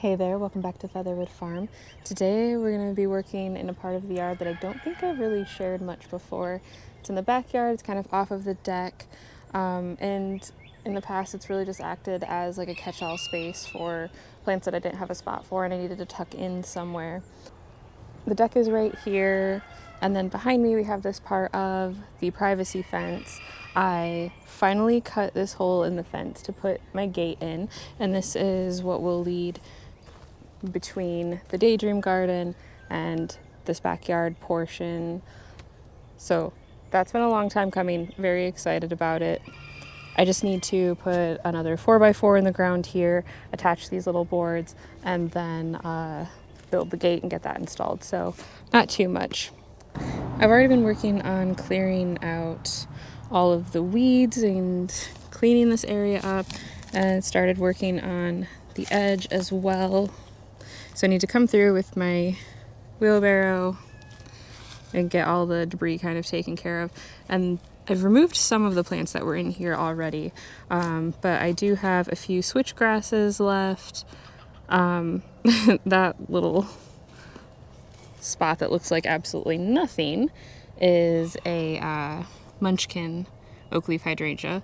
Hey there, welcome back to Featherwood Farm. Today we're going to be working in a part of the yard that I don't think I've really shared much before. It's in the backyard, it's kind of off of the deck, and in the past it's really just acted as like a catch-all space for plants that I didn't have a spot for and I needed to tuck in somewhere. The deck is right here, and then behind me we have this part of the privacy fence. I finally cut this hole in the fence to put my gate in, and this is what will lead between the daydream garden and this backyard portion. So that's been a long time coming. Very excited about it. I just need to put another 4x4 in the ground here, attach these little boards, and then build the gate and get that installed. So not too much. I've already been working on clearing out all of the weeds and cleaning this area up, and started working on the edge as well. So I need to come through with my wheelbarrow and get all the debris kind of taken care of. And I've removed some of the plants that were in here already, but I do have a few switchgrasses left. That little spot that looks like absolutely nothing is a munchkin oak leaf hydrangea,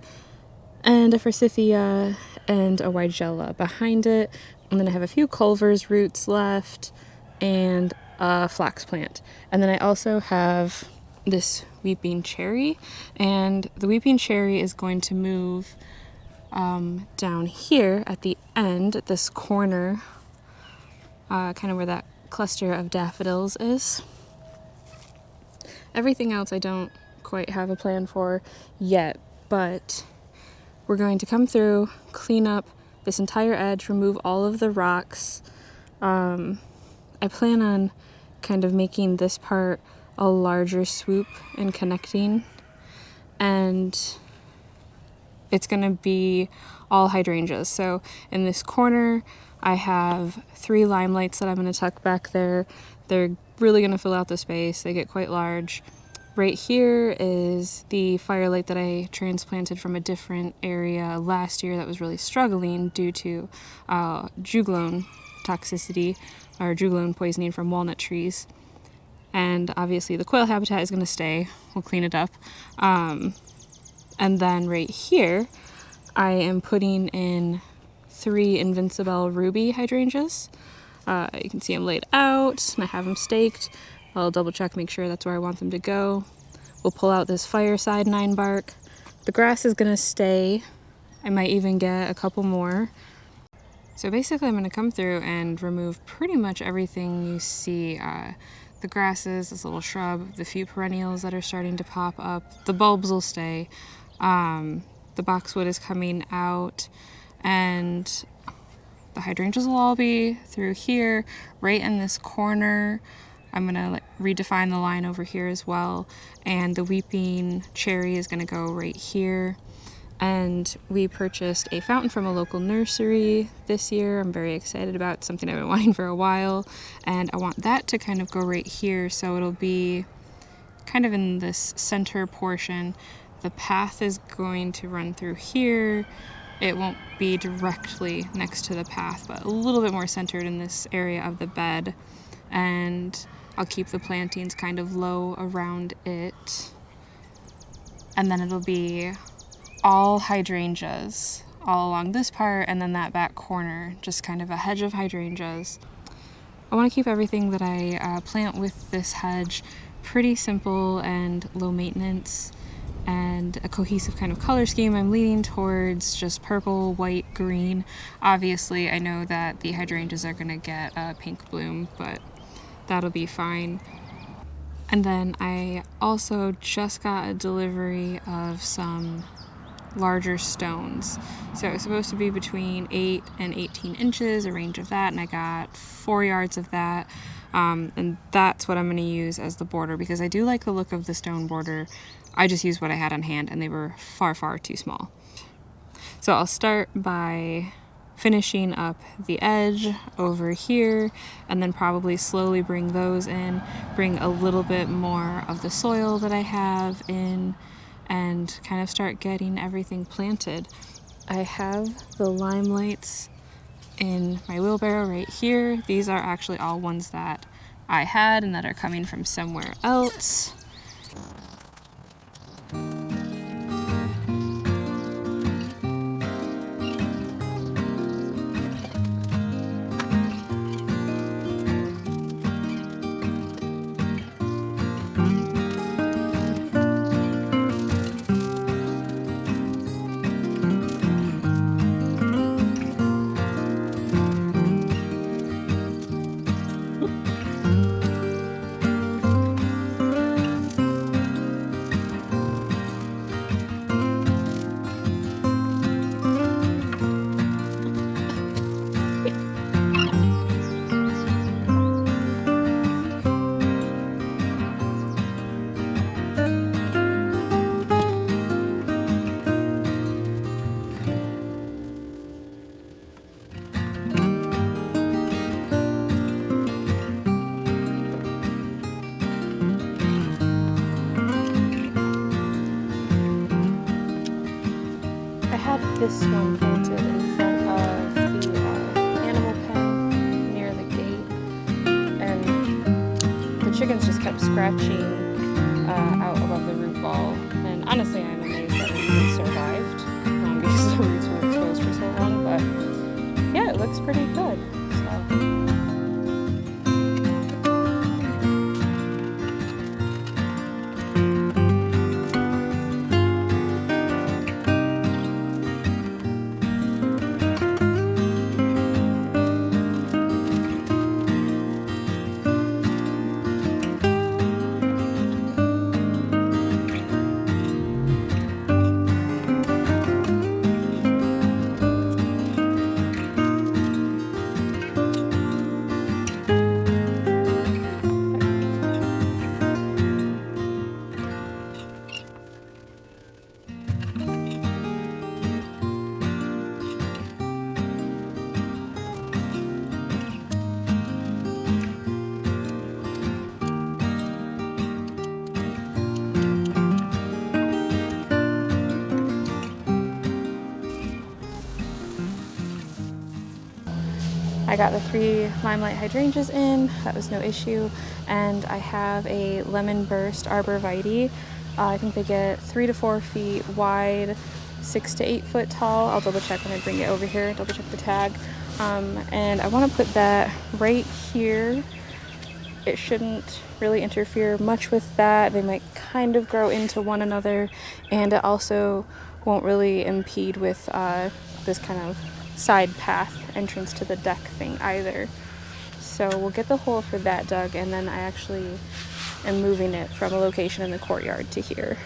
and a forsythia and a weigela behind it. And then I have a few Culver's roots left and a flax plant. And then I also have this weeping cherry, and the weeping cherry is going to move down here at the end, at this corner, kind of where that cluster of daffodils is. Everything else I don't quite have a plan for yet, but we're going to come through, clean up this entire edge, remove all of the rocks. I plan on kind of making this part a larger swoop and connecting, and it's going to be all hydrangeas. So in this corner I have 3 limelights that I'm going to tuck back there. They're really going to fill out the space. They get quite large. Right here is the firelight that I transplanted from a different area last year that was really struggling due to juglone toxicity, or juglone poisoning from walnut trees. And obviously the quail habitat is going to stay. We'll clean it up. And then right here I am putting in 3 Invincible ruby hydrangeas. You can see them laid out, and I have them staked. I'll double check, make sure that's where I want them to go. We'll pull out this fireside 9 bark. The grass is gonna stay. I might even get a couple more. So basically I'm gonna come through and remove pretty much everything you see. The grasses, this little shrub, the few perennials that are starting to pop up. The bulbs will stay. The boxwood is coming out, and the hydrangeas will all be through here, right in this corner. I'm gonna redefine the line over here as well, and the weeping cherry is gonna go right here. And we purchased a fountain from a local nursery this year. I'm very excited about it. Something I've been wanting for a while, and I want that to kind of go right here, so it'll be kind of in this center portion. The path is going to run through here. It won't be directly next to the path, but a little bit more centered in this area of the bed. And I'll keep the plantings kind of low around it. And then it'll be all hydrangeas all along this part, and then that back corner, just kind of a hedge of hydrangeas. I want to keep everything that I plant with this hedge pretty simple and low maintenance, and a cohesive kind of color scheme. I'm leaning towards just purple, white, green. Obviously, I know that the hydrangeas are gonna get a pink bloom, but that'll be fine. And then I also just got a delivery of some larger stones. So it was supposed to be between 8 and 18 inches, a range of that, and I got 4 yards of that. And that's what I'm going to use as the border, because I do like the look of the stone border. I just used what I had on hand, and they were far, far too small. So I'll start by finishing up the edge over here, and then probably slowly bring those in, bring a little bit more of the soil that I have in, and kind of start getting everything planted. I have the limelights in my wheelbarrow right here. These are actually all ones that I had and that are coming from somewhere else. I had this one planted in front of the animal pen near the gate, and the chickens just kept scratching out above the root ball. And honestly, I'm amazed that it even survived because the roots were exposed for so long. But yeah, it looks pretty good. So. I got the 3 limelight hydrangeas in, that was no issue, and I have a lemon burst arborvitae. I think they get 3 to 4 feet wide, 6 to 8 foot tall. I'll double check when I bring it over here, double check the tag. And I want to put that right here. It shouldn't really interfere much with that. They might kind of grow into one another, and it also won't really impede with this kind of side path entrance to the deck thing either. So we'll get the hole for that dug, and then I actually am moving it from a location in the courtyard to here.